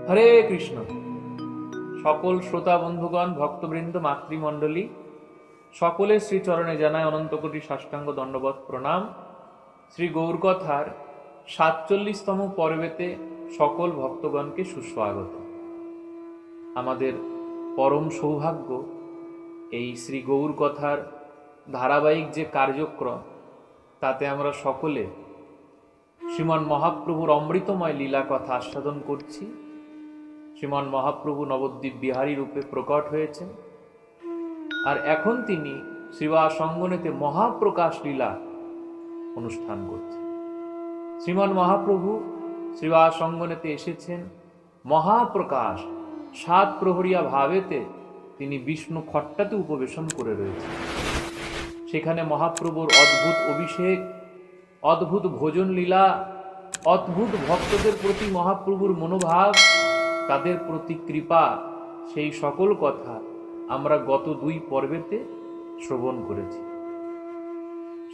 হরে কৃষ্ণ। সকল শ্রোতা বন্ধুগণ, ভক্তবৃন্দ, মাতৃমণ্ডলী, সকলের শ্রীচরণে জানায় অনন্ত কোটি সাষ্টাঙ্গ দণ্ডবৎ প্রণাম। শ্রী গৌরকথার ৪৭তম পর্বেতে সকল ভক্তগণকে সুস্বাগত। আমাদের পরম সৌভাগ্য এই শ্রী গৌরকথার ধারাবাহিক যে কার্যক্রম, তাতে আমরা সকলে শ্রীমন মহাপ্রভুর অমৃতময় লীলা কথা আস্বাদন করছি। শ্রীমন মহাপ্রভু নবদ্বীপ বিহারী রূপে প্রকট হয়েছেন, আর এখন তিনি শ্রীবাস অঙ্গনেতে মহাপ্রকাশ লীলা অনুষ্ঠান করছেন। শ্রীমন মহাপ্রভু শ্রীবাস অঙ্গনেতে এসেছেন মহাপ্রকাশ ৭ প্রহরিয়া ভাবেতে তিনি বিষ্ণু খট্টাতে উপবেশন করে রয়েছেন। সেখানে মহাপ্রভুর অদ্ভুত অভিষেক, অদ্ভুত ভোজন লীলা, অদ্ভুত ভক্তদের প্রতি মহাপ্রভুর মনোভাব, তাদের প্রতি কৃপা, সেই সকল কথা আমরা গত ২ পর্বেতে শ্রবণ করেছি।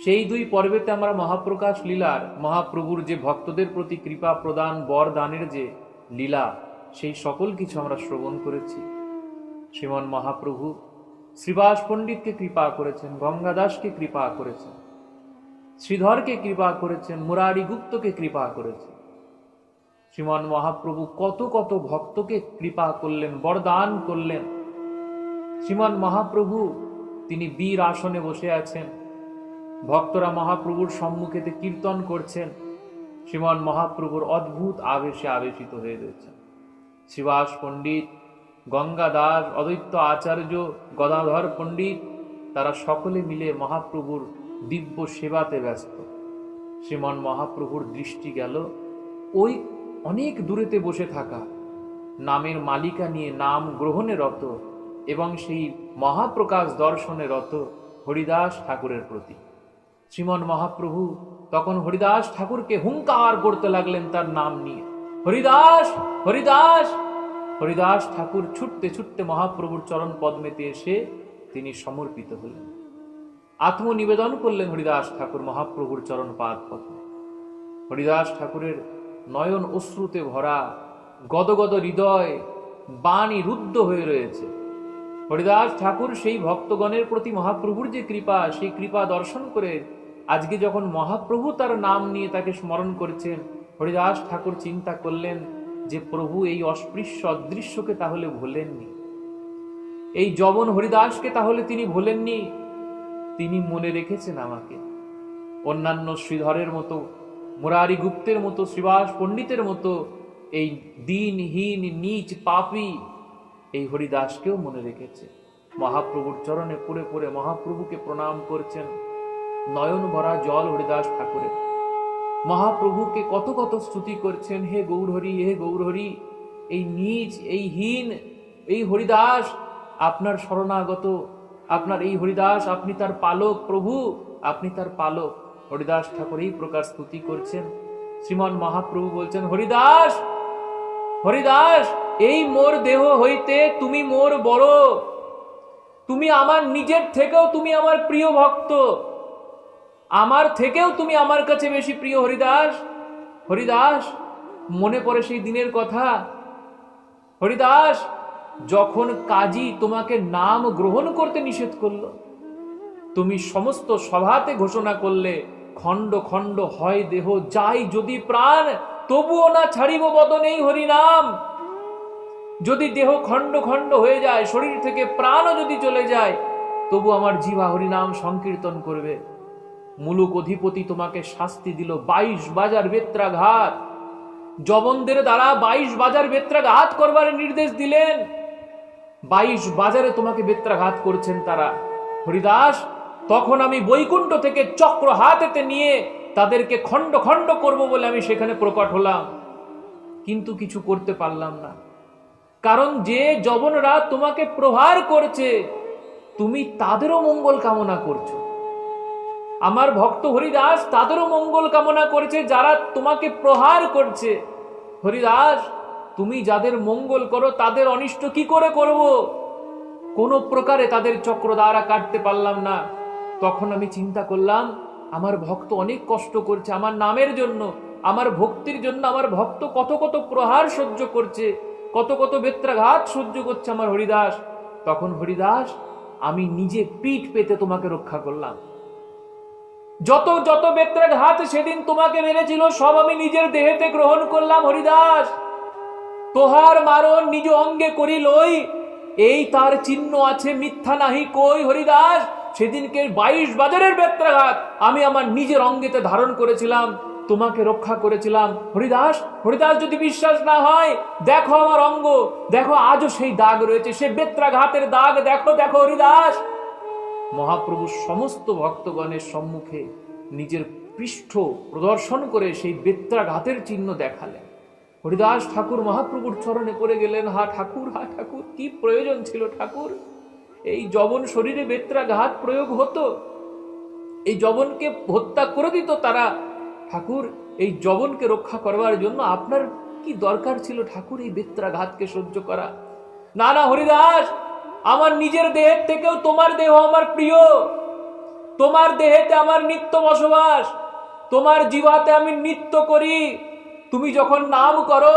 সেই ২ পর্বেতে আমরা মহাপ্রকাশ লীলার, মহাপ্রভুর যে ভক্তদের প্রতি কৃপা প্রদান, বরদানের যে লীলা, সেই সকল কিছু আমরা শ্রবণ করেছি। শ্রীমন মহাপ্রভু শ্রীবাস পণ্ডিতকে কৃপা করেছেন, গঙ্গাদাসকে কৃপা করেছেন, শ্রীধরকে কৃপা করেছেন, মুরারি গুপ্তকে কৃপা করেছেন। শ্রীমন মহাপ্রভু কত কত ভক্তকে কৃপা করলেন, বরদান করলেন। শ্রীমন মহাপ্রভু তিনি বীর আসনে বসে আছেন, ভক্তরা মহাপ্রভুর সম্মুখেতে কীর্তন করছেন। শ্রীমন মহাপ্রভুর অদ্ভুত আবেশে আবেশিত হয়ে রয়েছেন। শ্রীবাস পণ্ডিত, গঙ্গাদাস, অদ্বৈত আচার্য, গদাধর পণ্ডিত, তারা সকলে মিলে মহাপ্রভুর দিব্য সেবাতে ব্যস্ত। শ্রীমন মহাপ্রভুর দৃষ্টি গেল ওই অনেক দূরেতে বসে থাকা, নামের মালিকা নিয়ে নাম গ্রহণে রত এবং সেই মহাপ্রকাশ দর্শনে রত হরিদাস ঠাকুরের প্রতি। শ্রীমন মহাপ্রভু তখন হরিদাস ঠাকুরকে হুঙ্কার করতে লাগলেন তার নাম নিয়ে, হরিদাস, হরিদাস। হরিদাস ঠাকুর ছুটতে ছুটতে মহাপ্রভুর চরণ পদ্মেতে এসে তিনি সমর্পিত হলেন, আত্মনিবেদন করলেন হরিদাস ঠাকুর মহাপ্রভুর চরণ পাদ পদ্মে। হরিদাস ঠাকুরের নয়ন অশ্রুতে ভরা, গদগদ হৃদয়, বাণী রুদ্ধ হয়ে রয়েছে। হরিদাস ঠাকুর সেই ভক্তগণের প্রতি মহাপ্রভুর যে কৃপা, সেই কৃপা দর্শন করে আজকে যখন মহাপ্রভু তার নাম নিয়ে তাকে স্মরণ করছেন, হরিদাস ঠাকুর চিন্তা করলেন যে প্রভু এই অস্পৃশ্য অদৃশ্যকে তাহলে ভোলেননি, এই যবন হরিদাসকে তাহলে তিনি ভোলেননি, তিনি মনে রেখেছেন আমাকে। অন্যান্য শ্রীধরের মতো, মুরারি গুপ্তের মতো, শ্রীবাস পণ্ডিতের মতো এই দিনহীন নীচ পাপী এই হরিদাসকেও মনে রেখেছে। মহাপ্রভুর চরণে পড়ে পড়ে মহাপ্রভুকে প্রণাম করছেন, নয়ন ভরা জল হরিদাস ঠাকুরের। মহাপ্রভুকে কত কত স্তুতি করছেন, হে গৌরহরি, হে গৌরহরি। এই নীচ, এই হীন, এই হরিদাস আপনার শরণাগত, আপনার এই হরিদাস, আপনি তার পালক প্রভু, আপনি তার পালক। হরিদাস ঠাকুর এই প্রকার স্তুতি করছেন। শ্রীমন মহাপ্রভু বলছেন, হরিদাস, হরিদাস, এই মোর দেহ হইতে তুমি মোর বড়, তুমি আমার নিজের থেকেও তুমি আমার প্রিয় ভক্ত, আমার থেকেও তুমি আমার কাছে বেশি প্রিয় হরিদাস। হরিদাস, মনে পড়ে সেই দিনের কথা। হরিদাস, যখন কাজী তোমাকে নাম গ্রহণ করতে নিষেধ করলো, তুমি সমস্ত সভাতে ঘোষণা করলে, খণ্ড খণ্ড হয় দেহ, যাই যদি প্রাণ, তবুও না ছাড়িব বদনেই হরিনাম। যদি দেহ খণ্ড খণ্ড হয়ে যায়, শরীর থেকে প্রাণও যদি চলে যায়, তবু আমার জিহ্বা হরিনাম সংকীর্তন করবে। মুলুক অধিপতি তোমাকে শাস্তি দিল, ২২ বাজার বেত্রাঘাত, যবনদের দ্বারা ২২ বাজার বেত্রাঘাত করবার নির্দেশ দিলেন। ২২ বাজারে তোমাকে বেত্রাঘাত করছেন তারা। হরিদাস, তখন আমি বৈকুণ্ঠ থেকে চক্র হাতেতে নিয়ে তাদেরকে খণ্ড খণ্ড করব বলে আমি সেখানে প্রকট হলাম, কিন্তু কিছু করতে পারলাম না। কারণ যে যবনরা তোমাকে প্রহার করছে, তুমি তাদেরও মঙ্গল কামনা করছো। আমার ভক্ত হরিদাস তাদেরও মঙ্গল কামনা করছে যারা তোমাকে প্রহার করছে। হরিদাস, তুমি যাদের মঙ্গল করো তাদের অনিষ্ট কি করে করব? কোনো প্রকারে তাদের চক্র দ্বারা কাটতে পারলাম না। তখন আমি চিন্তা করলাম, আমার ভক্ত অনেক কষ্ট করছে আমার নামের জন্য, আমার ভক্তির জন্য। আমার ভক্ত কত কত প্রহার সহ্য করছে, কত কত বেত্রাঘাত সহ্য করছে আমার হরিদাস। তখন হরিদাস আমি নিজে পিঠ পেতে তোমাকে রক্ষা করলাম। যত যত বেত্রাঘাত সেদিন তোমাকে মেরেছিল সব আমি নিজের দেহেতে গ্রহণ করলাম হরিদাস। তোহার মারণ নিজ অঙ্গে করি লই, এই তার চিহ্ন আছে মিথ্যা নাহি কই হরিদাস। সেদিনকে 22 বাজারের বেত্রাঘাত আমি আমার নিজের অঙ্গেতে ধারণ করেছিলাম, তোমাকে রক্ষা করেছিলাম হরিদাস। হরিদাস যদি বিশ্বাস না হয় দেখো আমার অঙ্গ, দেখো আজও সেই দাগ রয়েছে, সেই বেত্রাঘাতের দাগ দেখো দেখো হরিদাস। মহাপ্রভু সমস্ত ভক্তগণের সম্মুখে নিজের পৃষ্ঠ প্রদর্শন করে সেই বেত্রাঘাতের চিহ্ন দেখালেন। হরিদাস ঠাকুর মহাপ্রভুর চরণে পড়ে গেলেন। হা ঠাকুর, হা ঠাকুর, কি প্রয়োজন ছিল ঠাকুর? এই যবন শরীরে বেত্রাঘাত প্রয়োগ হতো, এই যবনকে হত্যা করে দিত তারা। ঠাকুর, এই যবনকে রক্ষা করবার জন্য আপনার কি দরকার ছিল ঠাকুর এই বেত্রাঘাতকে সহ্য করা? না না হরিদাস, আমার নিজের দেহের থেকেও তোমার দেহ আমার প্রিয়। তোমার দেহেতে আমার নিত্য বসবাস, তোমার জিহ্বাতে আমি নৃত্য করি। তুমি যখন নাম করো,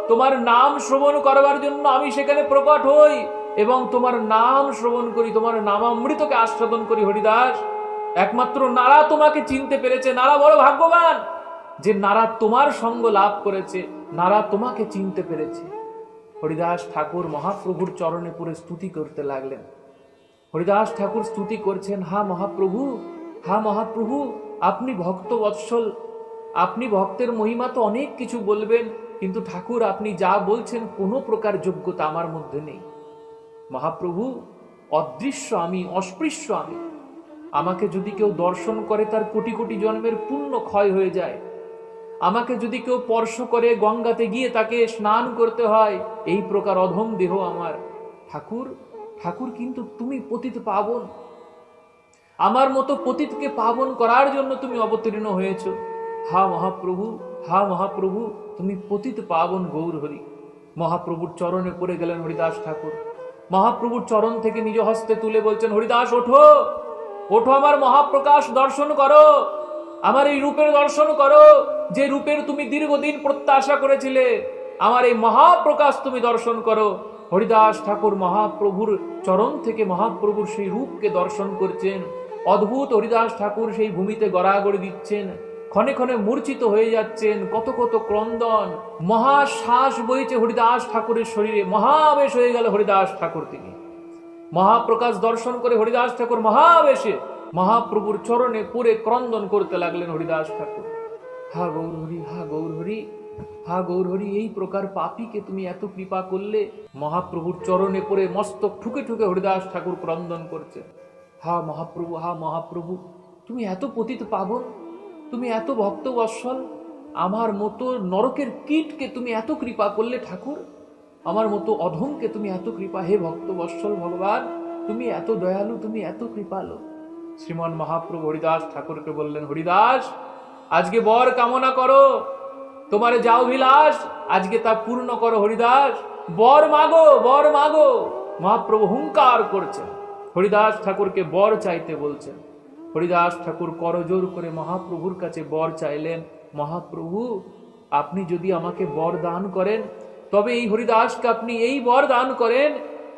তোমার নাম শ্রবণ করবার জন্য আমি সেখানে প্রকট হই এবং তোমার নাম শ্রবণ করি, তোমার নামামৃতকে আস্বাদন করি হরিদাস। একমাত্র নারা তোমাকে চিনতে পেরেছে। নারা বড় ভাগ্যবান যে নারা তোমার সঙ্গ লাভ করেছে, নারা তোমাকে চিনতে পেরেছে। হরিদাস ঠাকুর মহাপ্রভুর চরণে পড়ে স্তুতি করতে লাগলেন। হরিদাস ঠাকুর স্তুতি করছেন, হা মহাপ্রভু, হা মহাপ্রভু, আপনি ভক্ত বৎসল, আপনি ভক্তের মহিমা তো অনেক কিছু বলবেন, কিন্তু ঠাকুর আপনি যা বলছেন কোনো প্রকার যোগ্যতা আমার মধ্যে নেই। মহাপ্রভু, অদৃশ্য আমি, অস্পৃশ্য আমি। আমাকে যদি কেউ দর্শন করে তার কোটি কোটি জন্মের পুণ্য ক্ষয় হয়ে যায়। আমাকে যদি কেউ স্পর্শ করে গঙ্গাতে গিয়ে তাকে স্নান করতে হয়, এই প্রকার অধম দেহ আমার। ঠাকুর, ঠাকুর, কিন্তু তুমি পতিত পাবন, আমার মতো পতিতকে পাবন করার জন্য তুমি অবতীর্ণ হয়েছ। হা মহাপ্রভু, হা মহাপ্রভু, তুমি পতিত পাবন গৌর হরি। মহাপ্রভুর চরণে পড়ে গেলেন হরিদাস ঠাকুর। মহাপ্রভুর চরণ থেকে নিজ হস্তে তুলে বলছেন, হরিদাস ওঠো, ওঠো, আমার মহাপ্রকাশ দর্শন করো, আমার এই রূপের দর্শন করো, যে রূপের তুমি দীর্ঘদিন প্রত্যাশা করেছিলে। আমার এই মহাপ্রকাশ তুমি দর্শন করো। হরিদাস ঠাকুর মহাপ্রভুর চরণ থেকে মহাপ্রভুর সেই রূপকে দর্শন করছেন। অদ্ভুত হরিদাস ঠাকুর সেই ভূমিতে গড়াগড়ি দিচ্ছেন, ক্ষণে ক্ষণে মূর্ছিত হয়ে যাচ্ছেন, কত কত ক্রন্দন, মহাশ্বাস বইছে হরিদাস ঠাকুরের শরীরে। মহাবেশ হয়ে গেল হরিদাস ঠাকুর। তিনি মহাপ্রকাশ দর্শন করে হরিদাস ঠাকুর মহাবেশে মহাপ্রভুর চরণে পুরে ক্রন্দন করতে লাগলেন হরিদাস ঠাকুর। হা গৌর হরি, হা গৌর হরি, হা গৌর হরি, এই প্রকার পাপীকে তুমি এত কৃপা করলে। মহাপ্রভুর চরণে পড়ে মস্তক ঠুকে ঠুকে হরিদাস ঠাকুর ক্রন্দন করছে। হা মহাপ্রভু, হা মহাপ্রভু, তুমি এত পতিত পাবন, তুমি এত ভক্ত বৎসল, আমার মতো নরকের কীটকে তুমি এত কৃপা করলে ঠাকুর, আমার মতো অধমকে তুমি এত কৃপা। হে ভক্ত বৎসল ভগবান, তুমি এত দয়ালু, তুমি এত কৃপালু। শ্রীমান মহাপ্রভু হরিদাস ঠাকুরকে বললেন, হরিদাস, আজকে বর কামনা করো, তোমার যা অভিলাষ আজকে তা পূর্ণ করো হরিদাস, বর মাগো, বর মাগো। মহাপ্রভু হুঙ্কার করছেন, হরিদাস ঠাকুরকে বর চাইতে বলছেন। হরিদাস ঠাকুর করজোর করে মহাপ্রভুর কাছে বর চাইলেন। মহাপ্রভু, আপনি যদি আমাকে বর দান করেন, তবে এই হরিদাসকে আপনি এই বর দান করেন,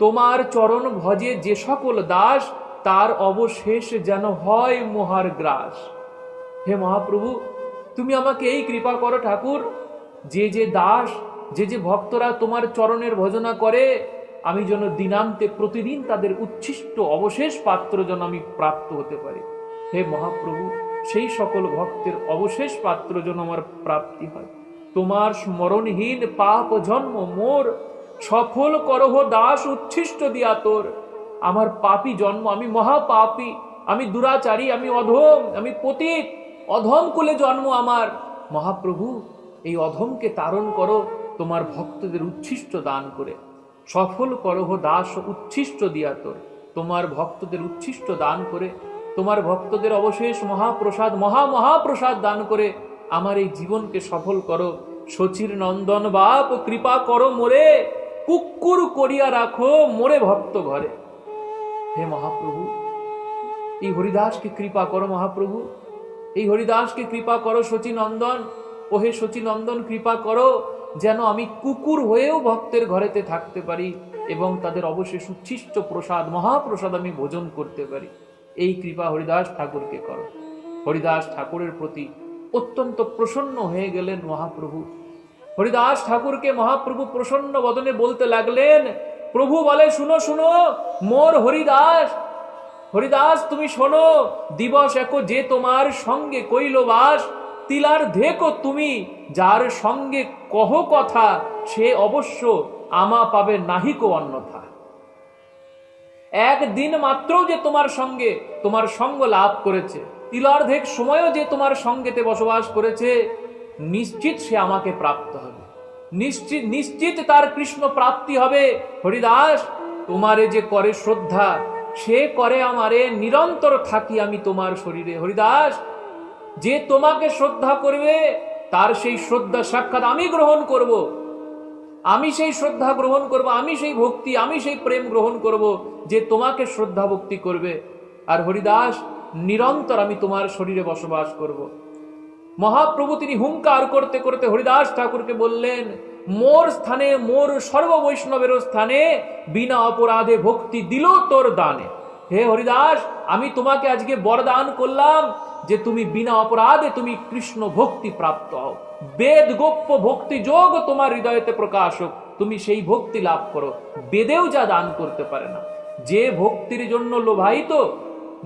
তোমার চরণ ভজে যে সকল দাস, তার অবশেষ যেন হয় মোহার গ্রাস। হে মহাপ্রভু, তুমি আমাকে এই কৃপা করো ঠাকুর, যে যে দাস, যে যে ভক্তরা তোমার চরণের ভজনা করে, আমি যেন দিনান্তে প্রতিদিন তাদের উচ্ছিষ্ট অবশেষ পাত্র যেন আমি প্রাপ্ত হতে পারি। হে মহাপ্রভু, সেই সকল ভক্তের অবশেষ পাত্র যেন আমার প্রাপ্তি হয়। তোমার স্মরণহীন পাপ জন্ম মোর, সফল করহ দাস উচ্ছিষ্ট দিয়া তোর। আমার পাপী জন্ম, আমি মহাপাপী, আমি দুরাচারী, আমি অধম, আমি পতিত, অধম কুলে জন্ম আমার। মহাপ্রভু, এই অধমকে তারণ করো তোমার ভক্তদের উচ্ছিষ্ট দান করে। সফল করহ দাস উচ্ছিষ্ট দিয়া তোর, তোমার ভক্তদের উচ্ছিষ্ট দান করে, তোমার ভক্তদের অবশেষ মহাপ্রসাদ, মহাপ্রসাদ দান করে আমার এই জীবনকে সফল করো। শচীর নন্দন বাপ, কৃপা করো মোরে, কুক্কুর করিয়া রাখো মোরে ভক্ত ঘরে। হে মহাপ্রভু, এই হরিদাসকে কৃপা করো মহাপ্রভু, এই হরিদাসকে কৃপা করো শচী নন্দন, ওহে শচীনন্দন কৃপা করো যেন আমি কুকুর হয়েও ভক্তের ঘরেতে থাকতে পারি এবং তাদের অবশেষ উচ্ছিষ্ট প্রসাদ মহাপ্রসাদ আমি ভোজন করতে পারি। এই কৃপা হরিদাস ঠাকুরকে করো। হরিদাস ঠাকুরের প্রতি অত্যন্ত প্রসন্ন হয়ে গেলেন মহাপ্রভু। হরিদাস ঠাকুরকে মহাপ্রভু প্রসন্ন বদনে বলতে লাগলেন, প্রভু বলে, শুনো শুনো মোর হরিদাস, হরিদাস তুমি শোনো, দিবস একো যে তোমার সঙ্গে কইল বাস, তিলার ধেকো তুমি যার সঙ্গে কহ কথা, সে অবশ্য আমা পাবে নাহিকো অন্যথা। একদিন মাত্র যে তোমার সঙ্গ লাভ করেছে, তিলার্ধেক সময়ও যে তোমার সঙ্গেতে বসবাস করেছে, নিশ্চিত সে আমাকে প্রাপ্ত হবে, নিশ্চিত নিশ্চিত তার কৃষ্ণ প্রাপ্তি হবে। হরিদাস তোমারে যে করে শ্রদ্ধা, সে করে আমারে, নিরন্তর থাকি আমি তোমার শরীরে। হরিদাস যে তোমাকে শ্রদ্ধা করবে তার সেই শ্রদ্ধা সাক্ষাৎ আমি গ্রহণ করব, আমি সেই শ্রদ্ধা গ্রহণ করব, আমি সেই ভক্তি, আমি সেই প্রেম গ্রহণ করব যে তোমাকে শ্রদ্ধা ভক্তি করবে। আর হরিদাস নিরন্তর আমি তোমার শরীরে বসবাস করব। মহাপ্রভু তিনি হুঙ্কার করতে করতে হরিদাস ঠাকুরকে বললেন, মোর স্থানে, মোর সর্ব বৈষ্ণবের স্থানে বিনা অপরাধে ভক্তি দিল তোর দানে। হে হরিদাস, আমি তোমাকে আজকে বরদান করলাম যে তুমি বিনা অপরাধে তুমি কৃষ্ণ ভক্তি প্রাপ্ত হও, বেদ গোপ্য ভক্তি যোগ তোমার হৃদয়তে প্রকাশ হোক, তুমি সেই ভক্তি লাভ করো। বেদেও যা দান করতে পারে না, যে ভক্তির জন্য লোভায়িত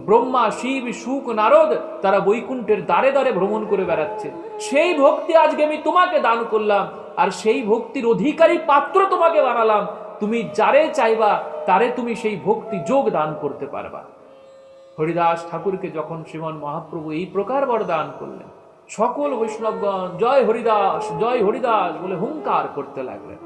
ব্রহ্মা, শিব, শুক, নারদ তারা বৈকুণ্ঠের দ্বারে দ্বারে ভ্রমণ করে বেড়াচ্ছে, সেই ভক্তি আজকে আমি তোমাকে দান করলাম, আর সেই ভক্তির অধিকারী পাত্র তোমাকে বানালাম। তুমি যারে চাইবা তারে তুমি সেই ভক্তি যোগ দান করতে পারবা। হরিদাস ঠাকুরকে যখন শ্রীমন মহাপ্রভু এই প্রকার বরদান করলেন, সকল বৈষ্ণবগণ জয় হরিদাস বলে হুঙ্কার করতে লাগলেন।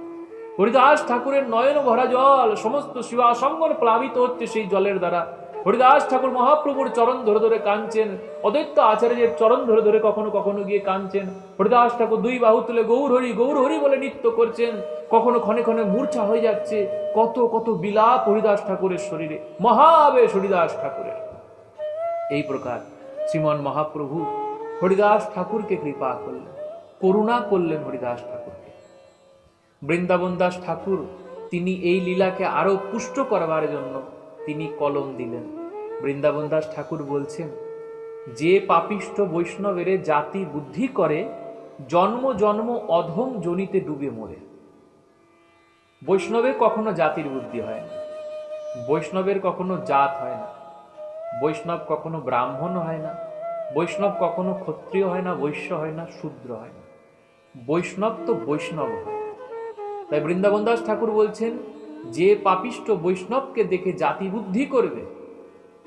হরিদাস ঠাকুরের নয়ন ভরা জল সমস্ত শিবাসঙ্গর প্লাবিত হচ্ছে সেই জলের দ্বারা। হরিদাস ঠাকুর মহাপ্রভুর চরণ ধরে ধরে কাঁদছেন, অদ্বৈত আচার্যের চরণ ধরে ধরে কখনো কখনো গিয়ে কাঁদছেন। হরিদাস ঠাকুর দুই বাহু তুলে গৌর হরি বলে নৃত্য করছেন, কখনো ক্ষণে ক্ষণে মূর্ছা হয়ে যাচ্ছে। কত কত বিলাপ হরিদাস ঠাকুরের শরীরে, মহাবেশ হরিদাস ঠাকুরের। এই প্রকার শ্রীমন মহাপ্রভু হরিদাস ঠাকুরকে কৃপা করলেন, করুণা করলেন হরিদাস ঠাকুরকে। বৃন্দাবন দাস ঠাকুর তিনি এই লীলাকে আরো পুষ্ট করবার জন্য তিনি কলম দিলেন। বৃন্দাবন দাস ঠাকুর বলছেন, যে পাপিষ্ঠ বৈষ্ণবের জাতি বুদ্ধি করে, জন্ম জন্ম অধম জনিতে ডুবে মরে। বৈষ্ণবের কখনো জাতির বুদ্ধি হয় না, বৈষ্ণবের কখনো জাত হয় না, বৈষ্ণব কখনো ব্রাহ্মণ হয় না, বৈষ্ণব কখনো ক্ষত্রিয় হয় না, বৈশ্য হয় না, শূদ্র হয় না, বৈষ্ণব তো বৈষ্ণব হয়। তাই বৃন্দাবন দাস ঠাকুর বলছেন, যে পাপিষ্ঠ বৈষ্ণবকে দেখে জাতি বুদ্ধি করবে,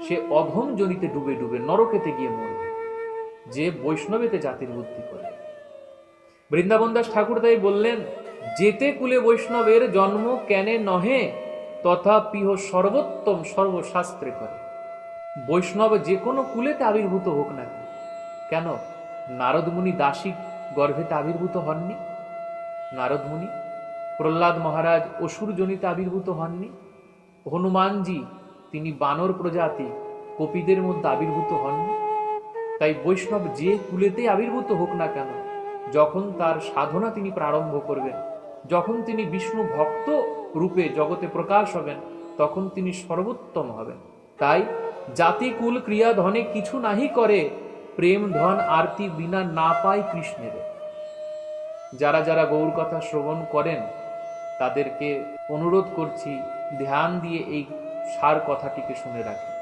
সে অধম জনিতে ডুবে ডুবে নরকেতে গিয়ে মরবে, যে বৈষ্ণবেতে জাতির বুদ্ধি করবে। বৃন্দাবন দাস ঠাকুর তাই বললেন, যেতে কুলে বৈষ্ণবের জন্ম কেনে নহে, তথাপিহ সর্বোত্তম সর্বশাস্ত্রে করে। বৈষ্ণব যে কোনো কুলেতে আবির্ভূত হোক না কেন, নারদ মুনি দাসী গর্ভেতে আবির্ভূত হননি? নারদ মুনি, প্রহ্লাদ মহারাজ অসুর জনিতে আবির্ভূত হননি? হনুমানজি তিনি বানর প্রজাতি কপিদের মধ্যে আবির্ভূত হননি? তাই বৈষ্ণব যে কুলেতে আবির্ভূত হোক না কেন, যখন তার সাধনা তিনি প্রারম্ভ করবেন, যখন তিনি বিষ্ণু ভক্ত রূপে জগতে প্রকাশ হবেন, তখন তিনি সর্বোত্তম হবেন। তাই জাতি কুল ক্রিয়া ধনে কিছু নাহি করে, প্রেম ধন আরতি বিনা না পায় কৃষ্ণের। যারা যারা গৌর কথা শ্রবণ করেন তাদেরকে অনুরোধ করছি, ধ্যান দিয়ে এই সার কথাটিকে শুনে রাখেন।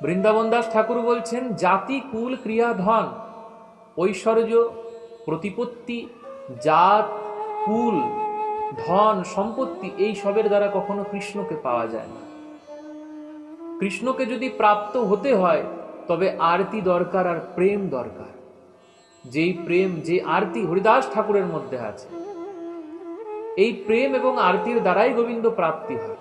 বৃন্দাবন দাস ঠাকুর বলছেন, জাতি কুল ক্রিয়া ধন, ঐশ্বর্য প্রতিপত্তি, জাত কুল ধন সম্পত্তি, এই সবের দ্বারা কখনো কৃষ্ণকে পাওয়া যায় না। কৃষ্ণকে যদি প্রাপ্ত হতে হয় তবে আরতি দরকার আর প্রেম দরকার। যেই প্রেম, যে আরতি হরিদাস ঠাকুরের মধ্যে আছে, এই প্রেম এবং আরতির দ্বারাই গোবিন্দ প্রাপ্তি হয়।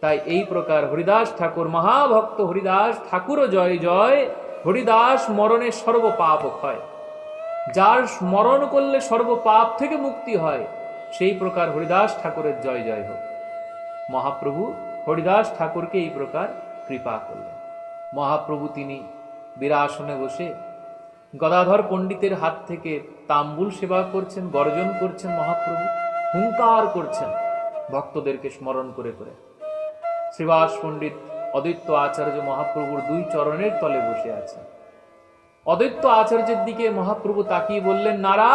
তাই এই প্রকার হরিদাস ঠাকুর, মহাভক্ত হরিদাস ঠাকুর জয় জয়, হরিদাস মরণে সর্ব পাপ ক্ষয়। যার স্মরণ করলে সর্ব পাপ থেকে মুক্তি হয়, সেই প্রকার হরিদাস ঠাকুরের জয় জয় হোক। মহাপ্রভু হরিদাস ঠাকুরকে এই প্রকার কৃপা করলেন। মহাপ্রভু তিনি বীরাসনে বসে গদাধর পণ্ডিতের হাত থেকে তাম্বুল সেবা করছেন, গর্জন করছেন মহাপ্রভু, হুঙ্কার করছেন ভক্তদেরকে স্মরণ করে করে। শ্রীবাস পণ্ডিত অদ্বৈত আচার্য মহাপ্রভুর দুই চরণের তলে বসে আছেন। অদ্বৈত আচার্যের দিকে মহাপ্রভু তাকিয়ে বললেন, নারা,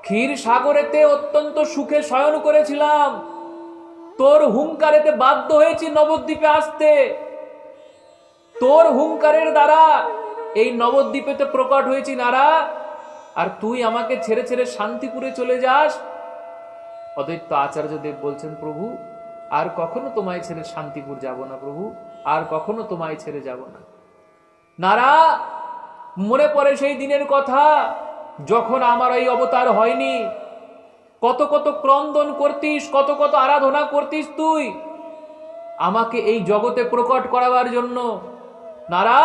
ক্ষীর সাগরেতে অত্যন্ত সুখে শয়ন করেছিলাম, তোর হুঙ্কারেতে বাধ্য হয়েছি নবদ্বীপে আসতে। তোর হুঙ্কারের দ্বারা এই নবদ্বীপেতে প্রকট হয়েছি নারা, আর তুই আমাকে ছেড়ে ছেড়ে শান্তিপুরে চলে যাস। অদ্বৈত আচার্য দেব বলছেন, প্রভু আর কখনো তোমায় ছেড়ে শান্তিপুর যাব না প্রভু, আর কখনো তোমায় ছেড়ে যাব না। নারা, মনে পড়ে সেই দিনের কথা যখন আমার এই অবতার হয়নি, কত কত ক্রন্দন করতিস, কত কত আরাধনা করতিস তুই আমাকে এই জগতে প্রকট করাবার জন্য। নারা,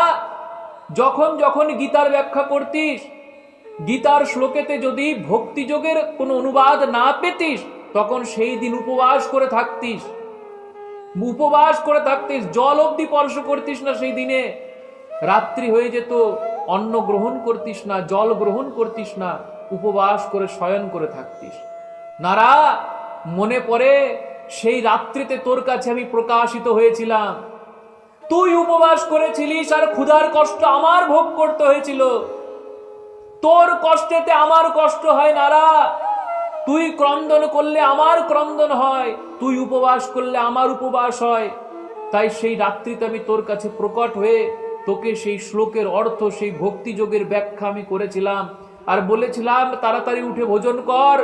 যখন যখন গীতার ব্যাখ্যা করতিস, গীতার শ্লোকেতে যদি ভক্তিযোগের কোনো অনুবাদ না পেতিস, তখন সেই দিন উপবাস করে থাকতিস, জল অব্দি স্পর্শ করতিস না। সেই দিনে রাত্রি হয়ে যেত, অন্ন গ্রহণ করতিস না, জল গ্রহণ করতিস না, উপবাস করে শয়ন করে থাকতিস। নারা, মনে পড়ে সেই রাত্রিতে তোর কাছে আমি প্রকাশিত হয়েছিলাম, তুই উপবাস করেছিলিস আর ক্ষুধার কষ্ট আমার ভোগ করতে হয়েছিল। তোর কষ্টেতে আমার কষ্ট হয় নারা, তুই ক্রন্দন করলে আমার ক্রন্দন হয়, তুই উপবাস করলে আমার উপবাস হয়। তাই সেই রাত্রিতে আমি তোর কাছে প্রকট হয়ে তোকে সেই শ্লোকের অর্থ, সেই ভক্তিযোগের ব্যাখ্যা আমি করেছিলাম, আর বলেছিলাম তাড়াতাড়ি উঠে ভোজন কর।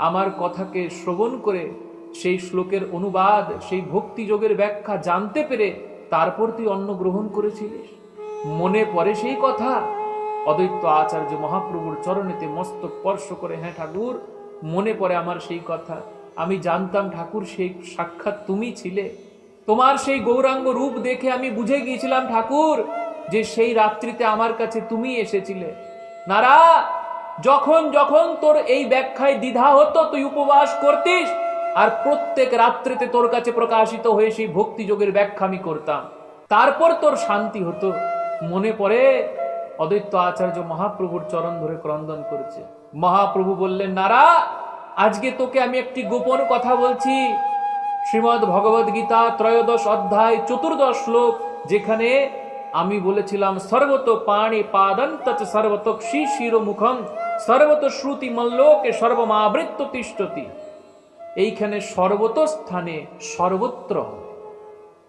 আমার কথাকে শ্রবণ করে সেই শ্লোকের অনুবাদ, সেই ভক্তিযোগের ব্যাখ্যা জানতে পেরে তারপর তুই অন্ন গ্রহণ করেছিলিস। মনে পড়ে সেই কথা? অদ্বৈত আচার্য মহাপ্রভুর চরণেতে মস্তক স্পর্শ করে, হ্যাঁ ঠাকুর, মনে পড়ে আমার সেই কথা। আমি জানতাম ঠাকুর সেই সাক্ষাৎ তুমি ছিলে। তোমার সেই গৌরাঙ্গ রূপ দেখে আমি বুঝে গিয়েছিলাম ঠাকুর যে সেই রাত্রিতে আমার কাছে তুমি এসেছিলে। নারা, যখন যখন তোর এই ব্যাখ্যায় দ্বিধা হতো, তুই উপবাস করতিস, আর প্রত্যেক রাত্রিতে তোর কাছে প্রকাশিত হয়ে সেই ভক্তিযোগের ব্যাখ্যা আমি করতাম, তারপর তোর শান্তি হতো। মনে পড়ে? অদ্বৈত আচার্য মহাপ্রভুর চরণ ধরে ক্রন্দন করেছে। মহাপ্রভু বললেন, নারা, আজকে তোকে আমি একটি গোপন কথা বলছি। শ্রীমদ্ ভগবদ গীতা 13 অধ্যায় 14 শ্লোক, যেখানে আমি বলেছিলাম সর্বত পাণি পাদন্তচ সর্বত শিশির মুখম সর্বত শ্রুতি মল্লোকে সর্বমাবৃত্ত তিষ্ঠতি। এইখানে সর্বত স্থানে সর্বত্র।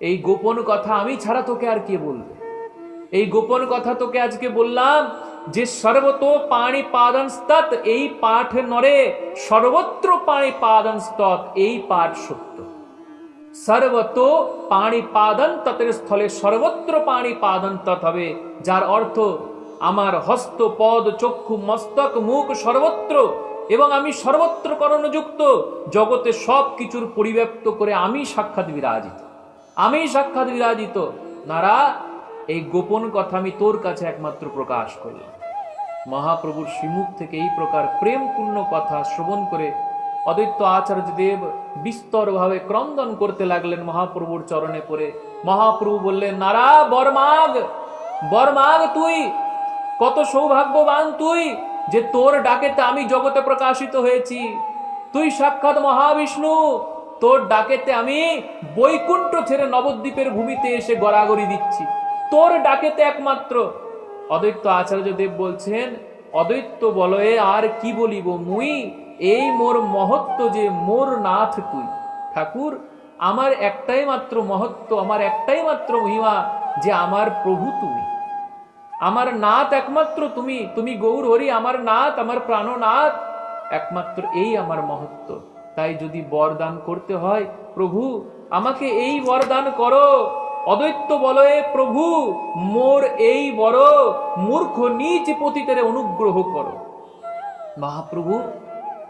এই গোপন কথা আমি ছাড়া তোকে আর কে বলবে? এই গোপন কথা তোকে আজকে বললাম যে সর্বত পাণি পাদনস্তৎ, এই পাঠ নরে, সর্বত্র পাণি পাদনস্তৎ, এই পাঠ সত্য। সর্বত পাণি পাদন ততের স্থলে সর্বত্র পাণি পাদন তৎ হবে, যার অর্থ আমার হস্ত, পদ, চক্ষু, মস্তক, মুখ সর্বত্র, এবং আমি সর্বত্র করণযুক্ত, জগতে সব কিছুর পরিব্যাপ্ত করে আমি সাক্ষাৎ বিরাজিত, আমি সাক্ষাৎ বিরাজিত। নারা, এই গোপন কথা আমি তোর কাছে একমাত্র প্রকাশ করলাম। মহাপ্রভুর শ্রীমুখ থেকে এই প্রকার প্রেমপূর্ণ কথা শ্রবণ করে অদ্বৈত আচার্য দেব বিস্তরভাবে ক্রন্দন করতে লাগলেন মহাপ্রভুর চরণে পড়ে। মহাপ্রভু বললেন, নারা, বরমাগ, বরমাগ, তুই কত সৌভাগ্যবান তুই যে তোর ডাকেতে আমি জগতে প্রকাশিত হয়েছি। তুই সাক্ষাৎ মহাবিষ্ণু, তোর ডাকেতে আমি বৈকুণ্ঠ ছেড়ে নবদ্বীপের ভূমিতে এসে গড়াগড়ি দিচ্ছি, তোর ডাকেতে একমাত্র। অদ্বৈত আচার্য দেব বলছেন, অদ্বৈত বলয়ে আর কি বলিব মুই, এই মোর মহত্ব যে মোর নাথ তুই। ঠাকুর, আমার একটাই মাত্র মহত্ব, আমার একটাই মাত্র মহিমা যে আমার প্রভু তুমি, আমার নাথ একমাত্র তুমি। তুমি গৌর হরি, আমার নাথ, আমার প্রাণনাথ, একমাত্র এই আমার মহত্ব। তাই যদি বরদান করতে হয়, প্রভু আমাকে এই বরদান করো। অদ্বৈত বলয়ে প্রভু মোর এই বড় মূর্খ নীচ পতিতের অনুগ্রহ করো। মহাপ্রভু,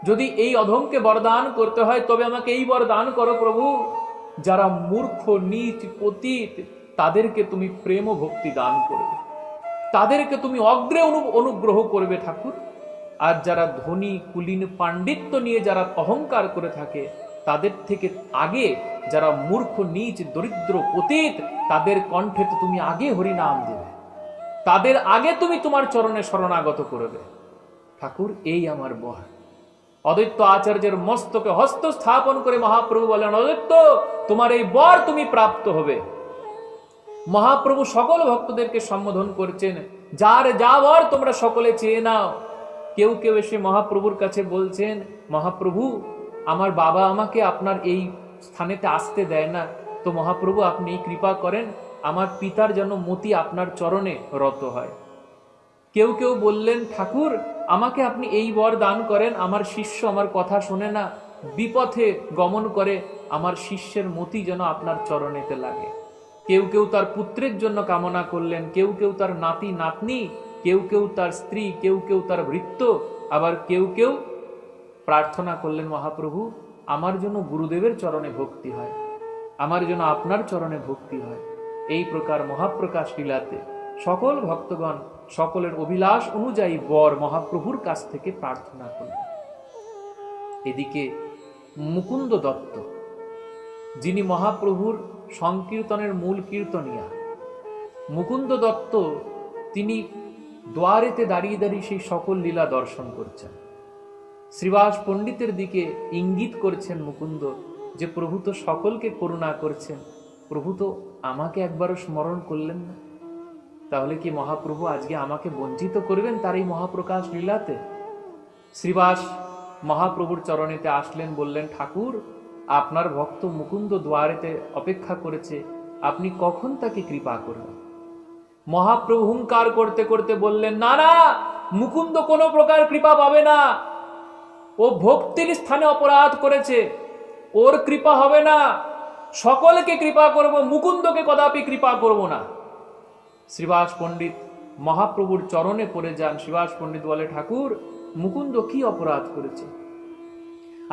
যদি এই অধমকে বরদান করতে হয় তবে আমাকে এই বরদান করো প্রভু, যারা মূর্খ নীচ পতিত তাদেরকে তুমি প্রেম ভক্তি দান করবে, তাদেরকে তুমি অগ্রে অনুগ্রহ করবে ঠাকুর। আর যারা ধনী কুলীন পাণ্ডিত্য নিয়ে যারা অহংকার করে থাকে, তাদের থেকে আগে যারা মূর্খ নীচ দরিদ্র পতিত, তাদের কণ্ঠে তো তুমি আগে হরিনাম দেবে, তাদের আগে তুমি তোমার চরণে শরণাগত করবে। ঠাকুর, এই আমার বর। অদ্বৈত আচার্যের মস্তকে হস্ত স্থাপন করে মহাপ্রভু বলেন, অদ্বৈত, তোমার এই বর তুমি প্রাপ্ত হবে। মহাপ্রভু সকল ভক্তদেরকে সম্বোধন করছেন, যার যা বর তোমরা সকলে চেয়ে নাও। কেউ কেউ এসে মহাপ্রভুর কাছে বলছেন, মহাপ্রভু, আমার বাবা আমাকে আপনার এই স্থানেতে আসতে দেয় না, তো মহাপ্রভু আপনি কৃপা করেন আমার পিতার যেন মতি আপনার চরণে রত হয়। কেউ কেউ বললেন, ঠাকুর, আমাকে আপনি এই বর দান করেন, আমার শিষ্য আমার কথা শোনে না, বিপথে গমন করে, আমার শিষ্যের মতি যেন আপনার চরণেতে লাগে। কেউ কেউ তার পুত্রের জন্য কামনা করলেন, কেউ কেউ তার নাতি নাতনি, কেউ কেউ তার স্ত্রী, কেউ কেউ তার ভৃত্য, আবার কেউ কেউ প্রার্থনা করলেন, মহাপ্রভু, আমার জন্য গুরুদেবের চরণে ভক্তি হয়, আমার জন্য আপনার চরণে ভক্তি হয়। এই প্রকার মহাপ্রকাশ লীলাতে সকল ভক্তগণ সকলের অভিলাষ অনুযায়ী বর মহাপ্রভুর কাছ থেকে প্রার্থনা করলেন। এদিকে মুকুন্দ দত্ত, যিনি মহাপ্রভুর সংকীর্তনের মূল কীর্তনিয়া, মুকুন্দ দত্ত, তিনি দ্বারেতে দাঁড়িয়ে দাঁড়িয়ে সেই সকল লীলা দর্শন করছেন। শ্রীবাস পণ্ডিতের দিকে ইঙ্গিত করছেন মুকুন্দ, যে প্রভু তো সকলকে করুণা করছেন, প্রভু তো আমাকে একবারও স্মরণ করলেন না, তাহলে কি মহাপ্রভু আজকে আমাকে বঞ্চিত করবেন তার এই মহাপ্রকাশ লীলাতে? শ্রীবাস মহাপ্রভুর চরণেতে আসলেন, বললেন, ঠাকুর, আপনার ভক্ত মুকুন্দ দ্বারেতে অপেক্ষা করেছে, আপনি কখন তাকে কৃপা করবেন? মহাপ্রভু হুঙ্কার করতে করতে বললেন, না না, মুকুন্দ কোনো প্রকার কৃপা পাবে না, ও ভক্তির স্থানে অপরাধ করেছে, ওর কৃপা হবে না, সকলকে কৃপা করব, মুকুন্দকে কদাপি কৃপা করব না। শ্রীবাস পণ্ডিত মহাপ্রভুর চরণে পড়ে যান। শ্রীবাস পণ্ডিত বলে, ঠাকুর, মুকুন্দ কি অপরাধ করেছে?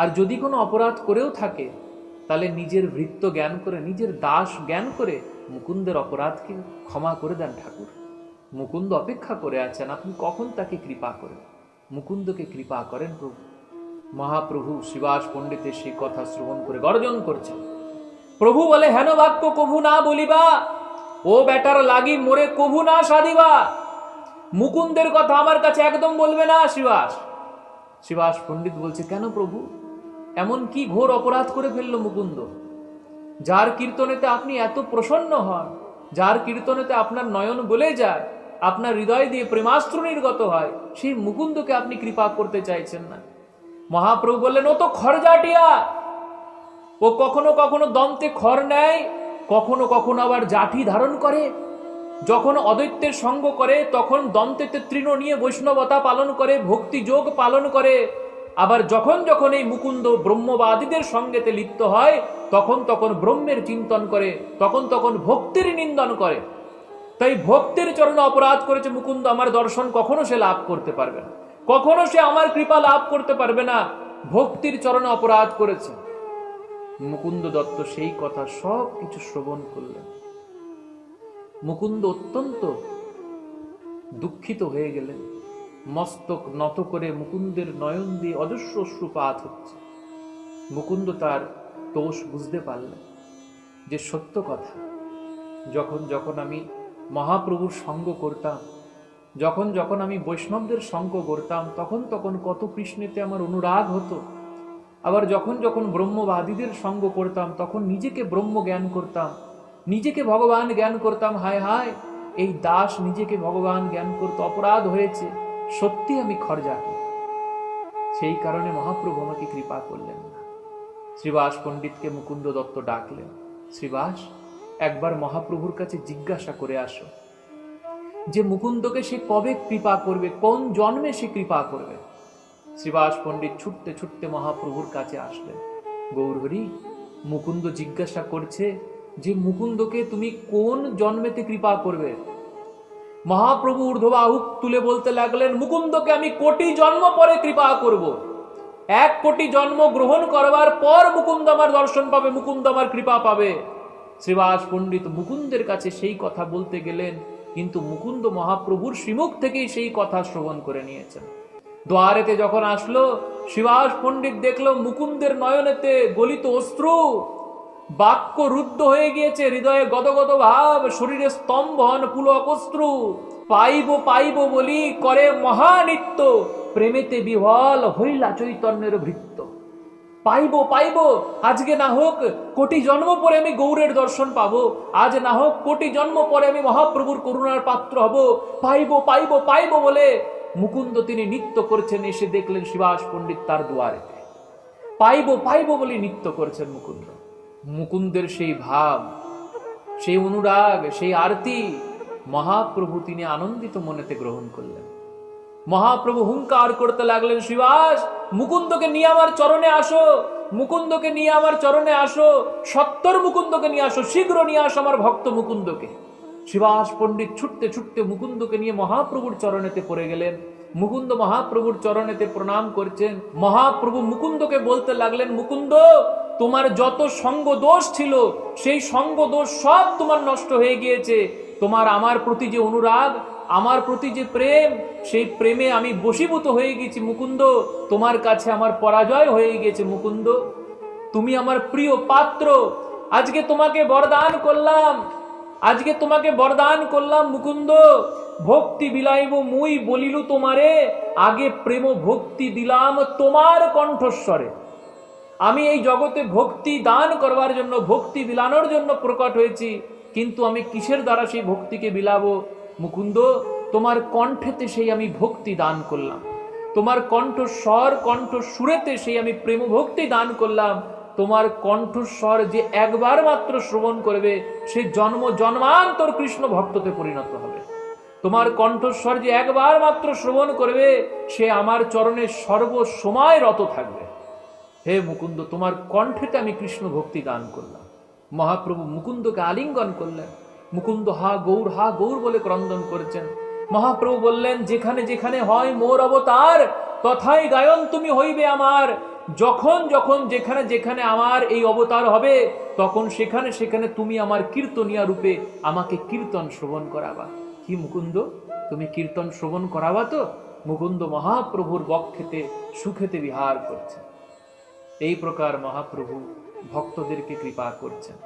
আর যদি কোনো অপরাধ করেও থাকে, তাহলে নিজের ভৃত্য জ্ঞান করে, নিজের দাস জ্ঞান করে মুকুন্দের অপরাধকে ক্ষমা করে দেন ঠাকুর। মুকুন্দ অপেক্ষা করে আছেন, আপনি কখন তাকে কৃপা করেন? মুকুন্দকে কৃপা করেন প্রভু। মহাপ্রভু শ্রীবাস পণ্ডিতের সেই কথা শ্রবণ করে গর্জন করছেন। প্রভু বলে, হেন বাক্য কভু না বলিবা, ও বেটার লাগি মোরে কভু না সাধিবা। মুকুন্দের কথা আমার কাছে একদম বলবে না শ্রীবাস। শ্রীবাস পণ্ডিত বলছে, কেন প্রভু, এমন কি ঘোর অপরাধ করে ফেললো মুকুন্দ? যার কীর্তনেতে আপনি এত প্রসন্ন হন, যার কীর্তনেতে আপনার নয়ন গলে যায়, আপনার হৃদয় দিয়ে প্রেমাস্ত্র নির্গত হয়, সেই মুকুন্দকে আপনি কৃপা করতে চাইছেন না। মহাপ্রভু বললেন, ও তো খড়জাটিয়া, ও কখনো কখনো দন্তে খড় নেয়, কখনো কখনো আবার জাঠি ধারণ করে। যখন অদ্বৈতের সঙ্গ করে তখন দন্তেতে তৃণ নিয়ে বৈষ্ণবতা পালন করে, ভক্তি যোগ পালন করে। আবার যখন যখন এই মুকুন্দ ব্রহ্মবাদীদের সঙ্গেতে লিপ্ত হয়, তখন তখন ব্রহ্মের চিন্তন করে, তখন তখন ভক্তির নিন্দন করে। তাই ভক্তির চরণে অপরাধ করেছে মুকুন্দ, আমার দর্শন কখনো সে লাভ করতে পারবে না, কখনো সে আমার কৃপা লাভ করতে পারবে না, ভক্তির চরণে অপরাধ করেছে। মুকুন্দ দত্ত সেই কথা সব কিছু শ্রবণ করলেন। মুকুন্দ অত্যন্ত দুঃখিত হয়ে গেলেন, মস্তক নত করে মুকুন্দের নয়ন দিয়ে অজস্র অশ্রুপাত হচ্ছে। মুকুন্দ তার দোষ বুঝতে পারলেন, যে সত্য কথা, যখন যখন আমি মহাপ্রভুর সঙ্গ করতাম, যখন যখন আমি বৈষ্ণবদের সঙ্গ করতাম, তখন তখন কত কৃষ্ণেতে আমার অনুরাগ হতো। আবার যখন যখন ব্রহ্মবাদীদের সঙ্গ করতাম, তখন নিজেকে ব্রহ্ম জ্ঞান করতাম, নিজেকে ভগবান জ্ঞান করতাম। হায় হায়, এই দাস নিজেকে ভগবান জ্ঞান করতে অপরাধ হয়েছে, সত্যি আমি খড়জাটি। সেই কারণে মহাপ্রভু আমাকে কৃপা করলেন না। শ্রীবাস পণ্ডিতকে মুকুন্দ দত্ত ডাকলেন, শ্রীবাস, একবার মহাপ্রভুর কাছে জিজ্ঞাসা করে আসো যে মুকুন্দকে সে কবে কৃপা করবে, কোন জন্মে সে কৃপা করবে। শ্রীবাস পণ্ডিত ছুটতে ছুটতে মহাপ্রভুর কাছে আসলেন। গৌরহরি, মুকুন্দ জিজ্ঞাসা করছে যে মুকুন্দকে তুমি কোন জন্মেতে কৃপা করবে। মহাপ্রভু ঊর্ধ্ববাহু তুলে বলতে লাগলেন, মুকুন্দকে আমি কোটি জন্ম পরে কৃপা করব। 1 কোটি জন্ম গ্রহণ করবার পর মুকুন্দ আমার দর্শন পাবে, মুকুন্দ আমার কৃপা পাবে। শ্রীবাস পণ্ডিত মুকুন্দের কাছে সেই কথা বলতে গেলেন, কিন্তু মুকুন্দ মহাপ্রভুর শ্রীমুখ থেকেই সেই কথা শ্রবণ করে নিয়েছেন। দ্বারেতে যখন আসলো, শ্রীবাস পণ্ডিত দেখলো মুকুন্দের নয়নেতে গলিত অশ্রু, বাক্য রুদ্ধ হয়ে গিয়েছে, হৃদয়ে গদগদ ভাব, শরীরে স্তম্ভন পুলক অশ্রু। পাইব পাইব বলি করে মহানিত্য, প্রেমেতে বিহ্বল হইলা চৈতন্যের ভৃত্য। পাইব পাইব, আজকে না হোক কোটি জন্ম পরে আমি গৌরের দর্শন পাবো, আজ না হোক কোটি জন্ম পরে আমি মহাপ্রভুর করুণার পাত্র হব। পাইব পাইব পাইব বলে মুকুন্দ তিনি নৃত্য করছেন। এসে দেখলেন শিবাস পণ্ডিত তার দুয়ারে। পাইব পাইব বলে নৃত্য করছেন মুকুন্দ। মুকুন্দের সেই ভাব, সেই অনুরাগ, সেই আরতি মহাপ্রভু তিনি আনন্দিত মনেতে গ্রহণ করলেন। মহাপ্রভু হুঙ্কার করতে লাগলেন, শিবাস, মুকুন্দকে নিয়ে আমার চরণে আসো, মুকুন্দকে নিয়ে আমার চরণে আসো, সত্তর মুকুন্দকে নিয়ে আসো, শীঘ্র নিয়ে আসো আমার ভক্ত মুকুন্দকে। শিবাস পণ্ডিত ছুটতে ছুটতে মুকুন্দকে নিয়ে মহাপ্রভুর চরণেতে পড়ে গেলেন। মুকুন্দ মহাপ্রভুর চরণেতে প্রণাম করছেন। মহাপ্রভু মুকুন্দকে বলতে লাগলেন, মুকুন্দ, তোমার যত সঙ্গ দোষ ছিল সেই সঙ্গ দোষ সব তোমার নষ্ট হয়ে গিয়েছে। তোমার আমার প্রতি যে অনুরাগ, আমার প্রতি যে প্রেম, সেই প্রেমে আমি বশীভূত হয়ে গেছি মুকুন্দ। তোমার কাছে আমার পরাজয় হয়ে গেছে মুকুন্দ। তুমি আমার প্রিয় পাত্র। আজকে তোমাকে বরদান করলাম, আজকে তোমাকে বরদান করলাম মুকুন্দ। ভক্তি বিলাইব মুই বলিলু তোমারে, আগে প্রেম ভক্তি দিলাম তোমার কণ্ঠস্বরে। আমি এই জগতে ভক্তি দান করবার জন্য, ভক্তি বিলানোর জন্য প্রকট হয়েছি, কিন্তু আমি কিসের দ্বারা সেই ভক্তিকে বিলাবো মুকুন্দ? তোমার কণ্ঠেতে সেই আমি ভক্তি দান করলাম, তোমার কণ্ঠস্বর, কণ্ঠসুরেতে সেই আমি প্রেম ভক্তি দান করলাম। তোমার কণ্ঠস্বর যে একবার মাত্র শ্রবণ করবে সে জন্ম জন্মান্তর কৃষ্ণ ভক্ততে পরিণত হবে। তোমার কণ্ঠস্বর যে একবার মাত্র শ্রবণ করবে সে আমার চরণে সর্বসময় রত থাকবে। হে মুকুন্দ, তোমার কণ্ঠেতে আমি কৃষ্ণ ভক্তি দান করলাম। মহাপ্রভু মুকুন্দকে আলিঙ্গন করলেন। মুকুন্দ হা গৌর বলে ক্রন্দন করেছেন। মহাপ্রভু বললেন, যেখানে যেখানে হয় মোর অবতার, তথায় গায়ন তুমি হইবে আমার। যখন যখন যেখানে যেখানে আমার এই অবতার হবে, তখন সেখানে সেখানে তুমি আমার কীর্তনিয়া রূপে আমাকে কীর্তন শ্রবণ করাবা। কি মুকুন্দ, তুমি কীর্তন শ্রবণ করাবা তো? মুকুন্দ মহাপ্রভুর বক্ষেতে সুখেতে বিহার করছে। এই প্রকার মহাপ্রভু ভক্তদেরকে কৃপা করছেন।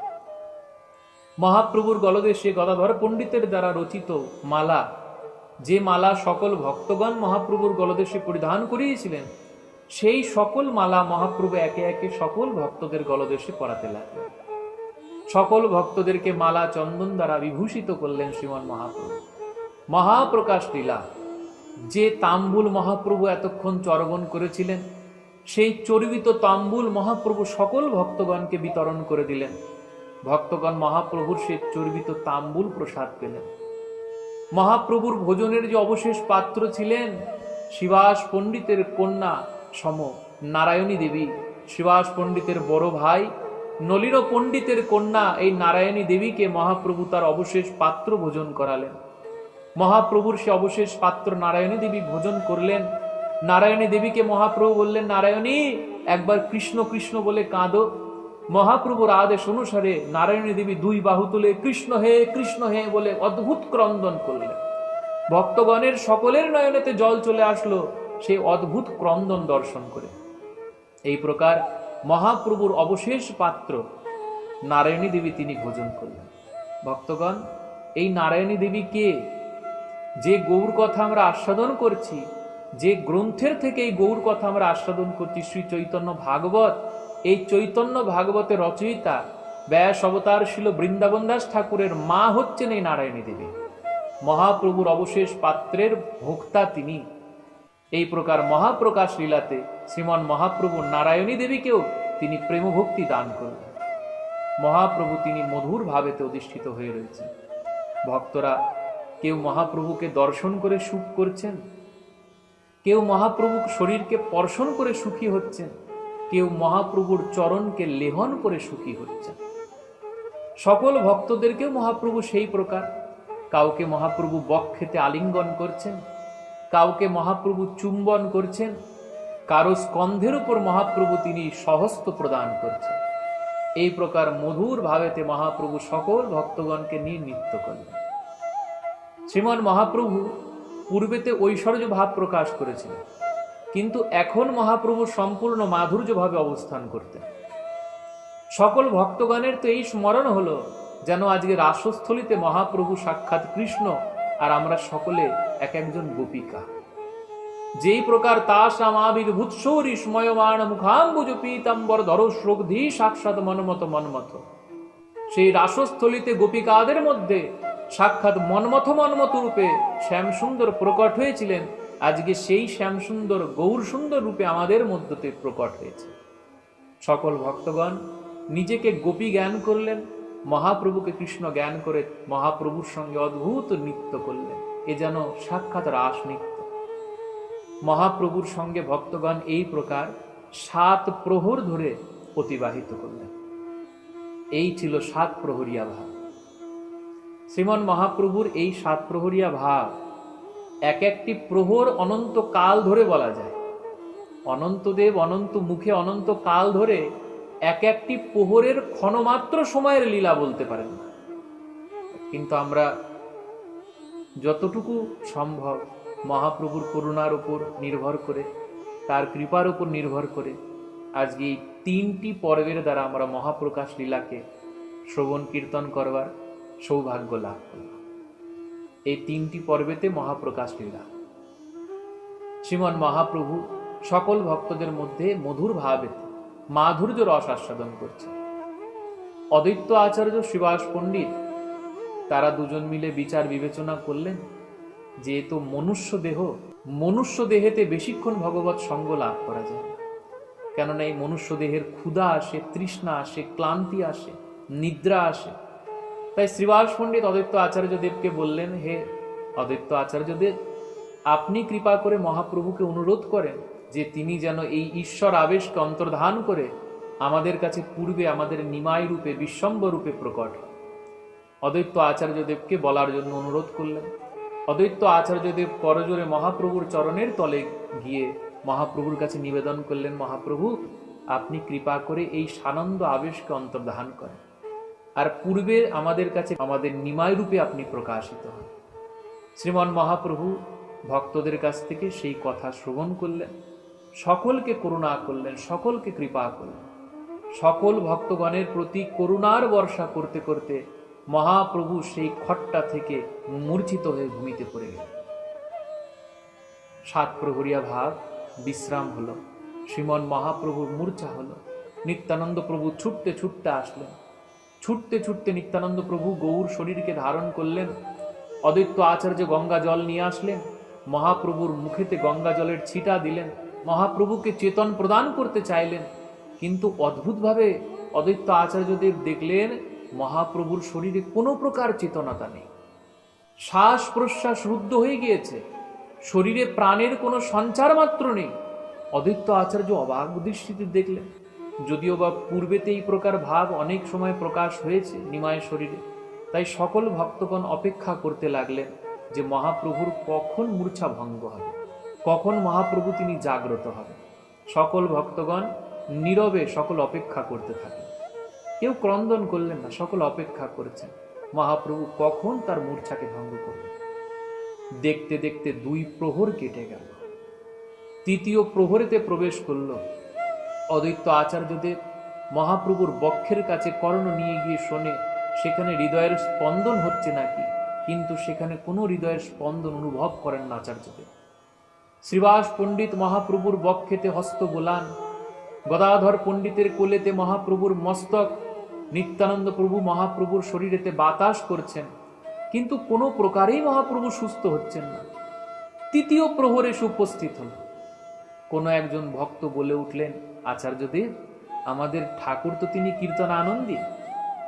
মহাপ্রভুর গলদেশে গদাধর পণ্ডিতের দ্বারা রচিত মালা, যে মালা সকল ভক্তগণ মহাপ্রভুর গলদেশে পরিধান করিয়েছিলেন, সেই সকল মালা মহাপ্রভু একে একে সকল ভক্তদের গলদেশে পরাতে লাগলেন। সকল ভক্তদেরকে মালা চন্দন দ্বারা বিভূষিত করলেন শ্রীমান মহাপ্রভু। মহাপ্রকাশ লীলা, যে তাম্বুল মহাপ্রভু এতক্ষণ চর্বণ করেছিলেন, সেই চর্বিত তাম্বুল মহাপ্রভু সকল ভক্তগণকে বিতরণ করে দিলেন। ভক্তগণ মহাপ্রভুর সেই চর্বিত তাম্বুল প্রসাদ পেলেন। মহাপ্রভুর ভোজনের যে অবশেষ পাত্র ছিলেন, শিবাস পণ্ডিতের কন্যা সম নারায়ণী দেবী, শিবাস পণ্ডিতের বড় ভাই নলিন পণ্ডিতের কন্যা এই নারায়ণী দেবীকে মহাপ্রভু তার অবশেষ পাত্র ভোজন করালেন। মহাপ্রভুর সে অবশেষ পাত্র নারায়ণী দেবী ভোজন করলেন। নারায়ণী দেবীকে মহাপ্রভু বললেন, নারায়ণী, একবার কৃষ্ণ কৃষ্ণ বলে কাঁদো। মহাপ্রভুর আদেশ অনুসারে নারায়ণী দেবী দুই বাহু তুলে কৃষ্ণ হে বলে অদ্ভুত ক্রন্দন করলেন। ভক্তগণের সকলের নয়নেতে জল চলে আসলো সেই অদ্ভুত ক্রন্দন দর্শন করে। এই প্রকার মহাপ্রভুর অবশেষ পাত্র নারায়ণী দেবী তিনি ভোজন করলেন। ভক্তগণ, এই নারায়ণী দেবী কে? যে গৌর কথা আমরা আস্বাদন করছি, যে গ্রন্থের থেকে এই গৌর কথা আমরা আস্বাদন করছি, শ্রী চৈতন্য ভাগবত, এই চৈতন্য ভাগবতের রচয়িতা ব্যাস অবতার ছিল বৃন্দাবন দাস ঠাকুরের মা হচ্ছেন এই নারায়ণী দেবী। মহাপ্রভুর অবশেষ পাত্রের ভোক্তা তিনি। এই প্রকার মহাপ্রকাশ লীলাতে শ্রীমন মহাপ্রভু নারায়ণী দেবীকেও তিনি প্রেমভক্তি দান করলেন। মহাপ্রভু তিনি মধুর ভাবেতে অধিষ্ঠিত হয়ে রয়েছেন। ভক্তরা কেউ মহাপ্রভুকে দর্শন করে সুখ করছেন, কেউ মহাপ্রভুর শরীরকে স্পর্শন করে সুখী হচ্ছেন, কেউ মহাপ্রভুর চরণকে লেহন করে সুখী হচ্ছেন। সকল ভক্তদেরকেও মহাপ্রভু সেই প্রকার, কাউকে মহাপ্রভু বক্ষেতে আলিঙ্গন করছেন, কাউকে মহাপ্রভু চুম্বন করছেন, কারো স্কন্ধের উপর মহাপ্রভু তিনি সহস্ত প্রদান করছেন। এই প্রকার মধুর ভাবেতে মহাপ্রভু সকল ভক্তগণকে নিয়ে নৃত্য করলেন। শ্রীমান মহাপ্রভু পূর্বেতে ঐশ্বর্য ভাব প্রকাশ করেছিলেন, কিন্তু এখন মহাপ্রভু সম্পূর্ণ মাধুর্য ভাবে অবস্থান করতেন। সকল ভক্তগণের তো এই স্মরণ হলো যেন আজকে রাসস্থলীতে মহাপ্রভু সাক্ষাৎ কৃষ্ণ আর আমরা সকলে এক একজন গোপিকা। যেই প্রকার তাসাম আবির্ভূৎসৌরি স্ময়মান মুখাম্বুজ পীতাম্বর ধরশ্রোগধি সাক্ষাৎ মনমত মনমথ, সেই রাসস্থলিতে গোপিকাদের মধ্যে সাক্ষাৎ মনমথ মনমথ রূপে শ্যামসুন্দর প্রকট হয়েছিলেন। আজকে সেই শ্যামসুন্দর গৌর সুন্দর রূপে আমাদের মধ্যতে প্রকট হয়েছে। সকল ভক্তগণ নিজেকে গোপী জ্ঞান করলেন, মহাপ্রভুকে কৃষ্ণ জ্ঞান করে মহাপ্রভুর সঙ্গে অদ্ভুত নৃত্য করলেন। এ যেন সাক্ষাৎ রাস নৃত্য। মহাপ্রভুর সঙ্গে ভক্তগণ এই প্রকার 7 প্রহর ধরে অতিবাহিত করলেন। এই ছিল 7 প্রহরিয়া ভাব। শ্রীমন মহাপ্রভুর এই 7 প্রহরিয়া ভাব এক একটি প্রহর অনন্ত কাল ধরে বলা যায়। অনন্তদেব অনন্ত মুখে অনন্ত কাল ধরে এক একটি প্রহরের ক্ষণমাত্র সময়ের লীলা বলতে পারেন না। কিন্তু আমরা যতটুকু সম্ভব মহাপ্রভুর করুণার উপর নির্ভর করে, তার কৃপার উপর নির্ভর করে আজকে এই 3টি পর্বের দ্বারা আমরা মহাপ্রকাশ লীলাকে শ্রবণ কীর্তন করবার সৌভাগ্য লাভ করলাম। এই 3টি পর্বেতে মহাপ্রকাশ লীলা শ্রীমন মহাপ্রভু সকল ভক্তদের মধ্যে মধুর ভাবে মাধুর্য রস আস্বাদন করছে। অদ্বৈত আচার্য শ্রীবাস পণ্ডিত তারা দুজন মিলে বিচার বিবেচনা করলেন যে তো মনুষ্য দেহেতে বেশিক্ষণ ভগবৎ সঙ্গ লাভ করা যায় না। কেননা এই মনুষ্য দেহের ক্ষুধা আসে, তৃষ্ণা আসে, ক্লান্তি আসে, নিদ্রা আসে। তাই শ্রীবাস পণ্ডিত অদ্বৈত আচার্যদেবকে বললেন, হে অদ্বৈত আচার্যদেব, আপনি কৃপা করে মহাপ্রভুকে অনুরোধ করেন যে তিনি যেন এই ঈশ্বর আবেশকে অন্তর্ধান করে আমাদের কাছে পূর্বে আমাদের নিমাই রূপে বিশ্বম্বর রূপে প্রকট। অদ্বৈত আচার্যদেবকে বলার জন্য অনুরোধ করলেন। অদ্বৈত আচার্যদেব করজোরে মহাপ্রভুর চরণের তলে গিয়ে মহাপ্রভুর কাছে নিবেদন করলেন, মহাপ্রভু আপনি কৃপা করে এই সানন্দ আবেশকে অন্তর্ধান করেন, আর পূর্বে আমাদের কাছে আমাদের নিমাই রূপে আপনি প্রকাশিত হন। শ্রীমন মহাপ্রভু ভক্তদের কাছ থেকে সেই কথা শ্রবণ করলেন, সকলকে করুণা করলেন, সকলকে কৃপা করলেন। সকল ভক্তগণের প্রতি করুণার বর্ষা করতে করতে মহাপ্রভু সেই খট্টা থেকে মূর্ছিত হয়ে ভূমিতে পড়ে গেলেন। 7 প্রহরিয়া ভাব বিশ্রাম হলো, শ্রীমন মহাপ্রভুর মূর্ছা হলো। নিত্যানন্দ প্রভু ছুটতে ছুটতে আসলেন। ছুটতে ছুটতে নিত্যানন্দ প্রভু গৌর শরীরকে ধারণ করলেন। অদ্বৈত আচার্য গঙ্গা জল নিয়ে আসলেন, মহাপ্রভুর মুখেতে গঙ্গা জলের ছিটা দিলেন, মহাপ্রভুকে চেতন প্রদান করতে চাইলেন। কিন্তু অদ্ভুতভাবে অদ্বৈত আচার্যদেব দেখলেন মহাপ্রভুর শরীরে কোনো প্রকার চেতনতা নেই, শ্বাস প্রশ্বাস রুদ্ধ হয়ে গিয়েছে, শরীরে প্রাণের কোনো সঞ্চার মাত্র নেই। অদ্বৈত আচার্য অবাক দৃষ্টিতে দেখলেন, যদিও বা পূর্বেতে এই প্রকার ভাব অনেক সময় প্রকাশ হয়েছে নিমায় শরীরে। তাই সকল ভক্তগণ অপেক্ষা করতে লাগলেন যে মহাপ্রভুর কখন মূর্ছা ভঙ্গ হবে, কখন মহাপ্রভু তিনি জাগ্রত হবেন। সকল ভক্তগণ নীরবে সকল অপেক্ষা করতে থাকেন, কেউ ক্রন্দন করলেন না, সকল অপেক্ষা করেছেন মহাপ্রভু কখন তার মূর্ছাকে ভঙ্গ করবেন। দেখতে দেখতে 2 প্রহর কেটে গেল, 3য় প্রহরেতে প্রবেশ করল। অদ্বৈত আচার্যদেব মহাপ্রভুর বক্ষের কাছে কর্ণ নিয়ে গিয়ে শোনে সেখানে হৃদয়ের স্পন্দন হচ্ছে নাকি, কিন্তু সেখানে কোনো হৃদয়ের স্পন্দন অনুভব করেন না আচার্যদেব। শ্রীবাস পণ্ডিত মহাপ্রভুর বক্ষেতে হস্ত বোলান, গদাধর পণ্ডিতের কোলেতে মহাপ্রভুর মস্তক, নিত্যানন্দ প্রভু মহাপ্রভুর শরীরেতে বাতাস করছেন, কিন্তু কোনো প্রকারেই মহাপ্রভু সুস্থ হচ্ছেন না। 3য় প্রহরে উপস্থিত হল। কোনো একজন ভক্ত বলে উঠলেন, আচার্যদেব আমাদের ঠাকুর তো তিনি কীর্তন আনন্দী,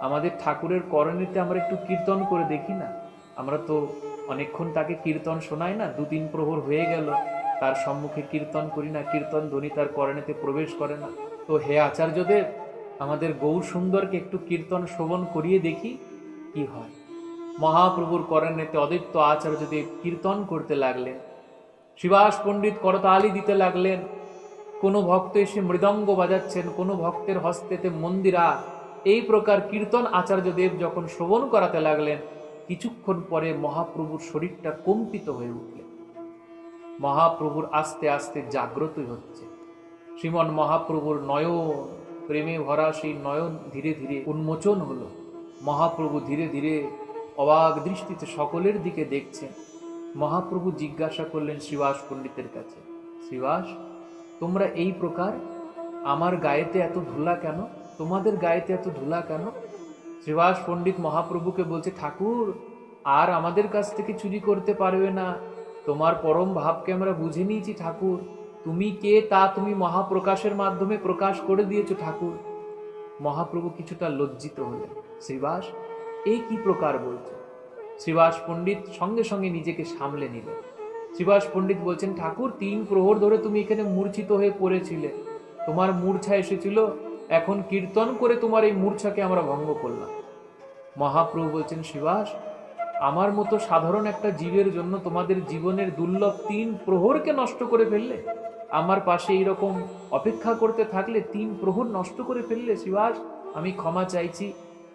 আমাদের ঠাকুরের করণীতে আমরা একটু কীর্তন করে দেখি না, আমরা তো অনেকক্ষণ তাকে কীর্তন শোনাই না, 2-3 প্রহর হয়ে গেল তার সম্মুখে কীর্তন করি না, কীর্তন ধ্বনি তার করণেতে প্রবেশ করে না। তো হে আচার্যদেব আমাদের গৌর সুন্দরকে একটু কীর্তন শ্রবণ করিয়ে দেখি কি হয়। মহাপ্রভুর করণেতে অদ্বৈত আচার্যদেব কীর্তন করতে লাগলেন, শ্রীবাস পণ্ডিত করতালি দিতে লাগলেন, কোনো ভক্ত এসে মৃদঙ্গ বাজাচ্ছেন, কোনো ভক্তের হস্তেতে মন্দিরা। এই প্রকার কীর্তন আচার্যদেব যখন শ্রবণ করাতে লাগলেন, কিছুক্ষণ পরে মহাপ্রভুর শরীরটা কম্পিত হয়ে উঠলেন। মহাপ্রভুর আস্তে আস্তে জাগ্রতই হচ্ছে। শ্রীমন মহাপ্রভুর নয়ন, প্রেমে ভরা সেই নয়ন ধীরে ধীরে উন্মোচন হলো। মহাপ্রভু ধীরে ধীরে অবাক দৃষ্টিতে সকলের দিকে দেখছেন। মহাপ্রভু জিজ্ঞাসা করলেন শ্রীবাস পণ্ডিতের কাছে, শ্রীবাস, তোমরা এই প্রকার আমার গায়েতে এত ধুলা কেন? তোমাদের গায়েতে এত ধুলা কেন? শ্রীবাস পণ্ডিত মহাপ্রভুকে বলছে, ঠাকুর, আর আমাদের কাছ থেকে চুরি করতে পারবে না। তোমার পরম ভাবকে আমরা বুঝে নিয়েছি ঠাকুর। তুমি কে তা তুমি মহাপ্রকাশের মাধ্যমে প্রকাশ করে দিয়েছো ঠাকুর। মহাপ্রভু কিছুটা লজ্জিত হলেন। শ্রীবাস, এই কি প্রকার বলছো? শ্রীবাস পণ্ডিত সঙ্গে সঙ্গে নিজেকে সামলে নিলেন। শ্রীবাস পণ্ডিত বলছেন, ঠাকুর, 3 প্রহর ধরে তুমি এখানে মূর্ছিত হয়ে পড়েছিলে, তোমার মূর্ছা এসেছিল, এখন কীর্তন করে তোমার এই মূর্ছাকে আমরা ভঙ্গ করলাম। মহাপ্রভু বলছেন, শ্রীবাস, আমার মতো সাধারণ একটা জীবের জন্য তোমাদের জীবনের দুর্লভ 3 প্রহরকে নষ্ট করে ফেললে। আমার পাশে এইরকম অপেক্ষা করতে থাকলে 3 প্রহর নষ্ট করে ফেললে। শ্রীবাস, আমি ক্ষমা চাইছি,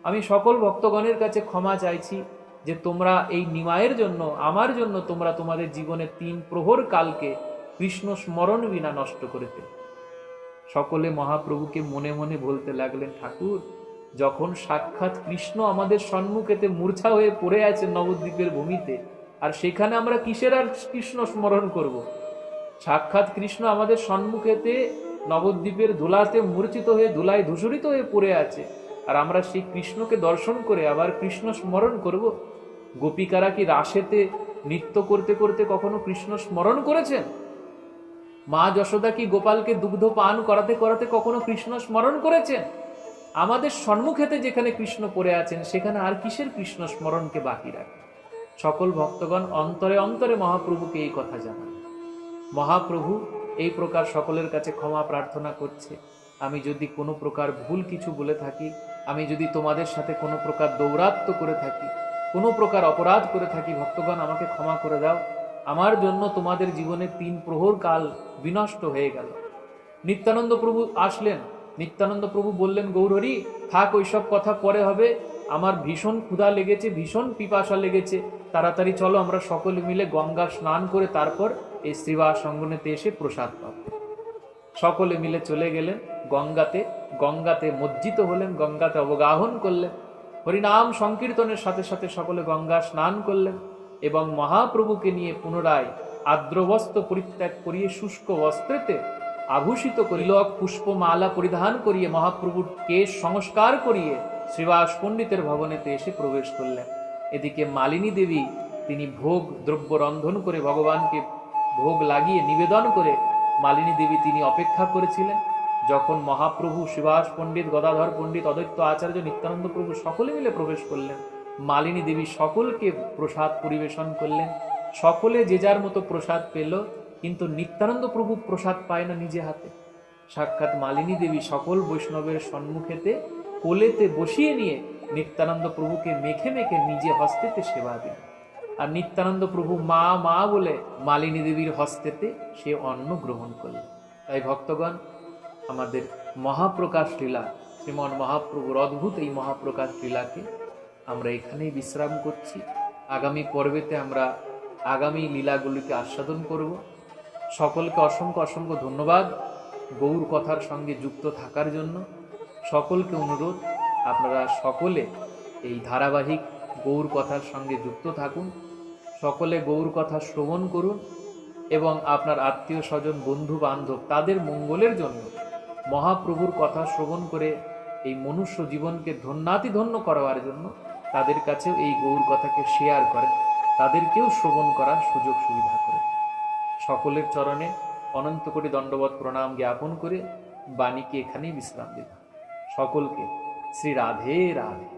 আমি সকল ভক্তগণের কাছে ক্ষমা চাইছি যে তোমরা এই নিমায়ের জন্য, আমার জন্য তোমরা তোমাদের জীবনের 3 প্রহর কালকে কৃষ্ণ স্মরণ বিনা নষ্ট করে ফেলে। সকলে মহাপ্রভুকে মনে মনে বলতে লাগলেন, ঠাকুর, যখন সাক্ষাৎ কৃষ্ণ আমাদের সম্মুখেতে মূর্ছা হয়ে পড়ে আছে নবদ্বীপের ভূমিতে, আর সেখানে আমরা কিসের আর কৃষ্ণ স্মরণ করব? সাক্ষাৎ কৃষ্ণ আমাদের সম্মুখেতে নবদ্বীপের ধুলাতে মূর্ছিত হয়ে ধুলায় ধূসরিত হয়ে পড়ে আছে, আর আমরা সেই কৃষ্ণকে দর্শন করে আবার কৃষ্ণ স্মরণ করব? গোপিকারা কি রাসেতে নৃত্য করতে করতে কখনো কৃষ্ণ স্মরণ করেছেন? মা যশোদা কি গোপালকে দুগ্ধ পান করাতে করাতে কখনো কৃষ্ণ স্মরণ করেছেন? আমাদের সম্মুখেতে যেখানে কৃষ্ণ পড়ে আছেন সেখানে আর কিসের কৃষ্ণ স্মরণকে বাকি রাখে? সকল ভক্তগণ অন্তরে অন্তরে মহাপ্রভুকে এই কথা জানান। মহাপ্রভু এই প্রকার সকলের কাছে ক্ষমা প্রার্থনা করছে, আমি যদি কোনো প্রকার ভুল কিছু বলে থাকি, আমি যদি তোমাদের সাথে কোনো প্রকার দৌরাত্ম্য করে থাকি, কোনো প্রকার অপরাধ করে থাকি, ভক্তগণ আমাকে ক্ষমা করে দাও। আমার জন্য তোমাদের জীবনে 3 প্রহর কাল বিনষ্ট হয়ে গেল। নিত্যানন্দ প্রভু আসলেন। নিত্যানন্দ প্রভু বললেন, গৌরহরি, থাক, ওইসব কথা পরে হবে, আমার ভীষণ ক্ষুধা লেগেছে, ভীষণ পিপাসা লেগেছে, তাড়াতাড়ি চলো আমরা সকলে মিলে গঙ্গা স্নান করে তারপর এই শ্রীবাস অঙ্গনেতে এসে প্রসাদ পাব। সকলে মিলে চলে গেলেন গঙ্গাতে। গঙ্গাতে মজ্জিত হলেন, গঙ্গাতে অবগাহন করলেন, হরিনাম সংকীর্তনের সাথে সাথে সকলে গঙ্গা স্নান করলেন এবং মহাপ্রভুকে নিয়ে পুনরায় আর্দ্রবস্ত্র পরিত্যাগ করিয়ে শুষ্ক বস্ত্রেতে আভূষিত করিলক পুষ্পমালা পরিধান করিয়ে মহাপ্রভুর কেশ সংস্কার করিয়ে শ্রীবাস পণ্ডিতের ভবনেতে এসে প্রবেশ করলেন। এদিকে মালিনী দেবী, তিনি ভোগ দ্রব্য রন্ধন করে ভগবানকে ভোগ লাগিয়ে নিবেদন করে মালিনী দেবী তিনি অপেক্ষা করেছিলেন। যখন মহাপ্রভু, শ্রীবাস পণ্ডিত, গদাধর পণ্ডিত, অদ্বৈত আচার্য, নিত্যানন্দ প্রভু সকলে মিলে প্রবেশ করলেন, মালিনী দেবী সকলকে প্রসাদ পরিবেশন করলেন। সকলে যে যার মতো প্রসাদ পেল, কিন্তু নিত্যানন্দ প্রভু প্রসাদ পায় না নিজে হাতে। সাক্ষাৎ মালিনী দেবী সকল বৈষ্ণবের সম্মুখেতে কোলেতে বসিয়ে নিয়ে নিত্যানন্দ প্রভুকে মেখে মেখে নিজে হস্তেতে সেবা দিল। আর নিত্যানন্দ প্রভু মা মা বলে মালিনী দেবীর হস্তেতে সে অন্ন গ্রহণ করল। তাই ভক্তগণ, আমাদের মহাপ্রকাশ লীলা, শ্রীমন মহাপ্রভুর অদ্ভুত এই মহাপ্রকাশ লীলাকে আমরা এখানেই বিশ্রাম করছি। আগামী পর্বেতে আমরা আগামী লীলাগুলিকে আস্বাদন করব। সকলকে অসংখ্য অসংখ্য ধন্যবাদ গৌর কথার সঙ্গে যুক্ত থাকার জন্য। সকলকে অনুরোধ, আপনারা সকলে এই ধারাবাহিক গৌর কথার সঙ্গে যুক্ত থাকুন, সকলে গৌর কথা শ্রবণ করুন এবং আপনার আত্মীয় স্বজন, বন্ধু বান্ধব, তাদের মঙ্গলের জন্য মহাপ্রভুর কথা শ্রবণ করে এই মনুষ্য জীবনকে ধন্যাতিধন্য করার জন্য তাদের কাছেও এই গৌর কথাকে শেয়ার করেন, তাদেরকেও শ্রবণ করার সুযোগ সুবিধা করে। সকলের চরণে অনন্ত কোটি দণ্ডবত প্রণাম জ্ঞাপন করে বাণীকে এখানেই বিশ্রাম দিলাম। সকলকে শ্রী রাধে রাধে।